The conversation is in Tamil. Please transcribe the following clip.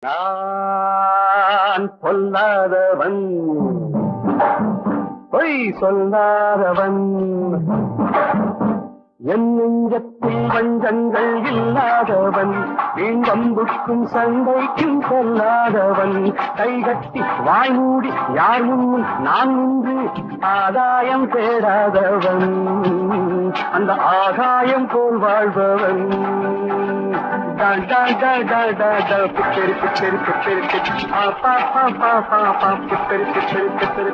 நான் பொல்லாதவன், பொய் சொல்லாதவன், என் நெஞ்சத்தில் வஞ்சங்கள் இல்லாதவன், வீண்வம்புக்கும் சண்டைக்கும் செல்லாதவன், கைகட்டி வாய் மூடி யார் முன்னும் நான் நின்று ஆதாயம் தேடாதவன், அந்த ஆகாயம் போல் வாழ்பவன். பிப்பெரு பிப்பெரு பிப்பெரு பிப்பெரு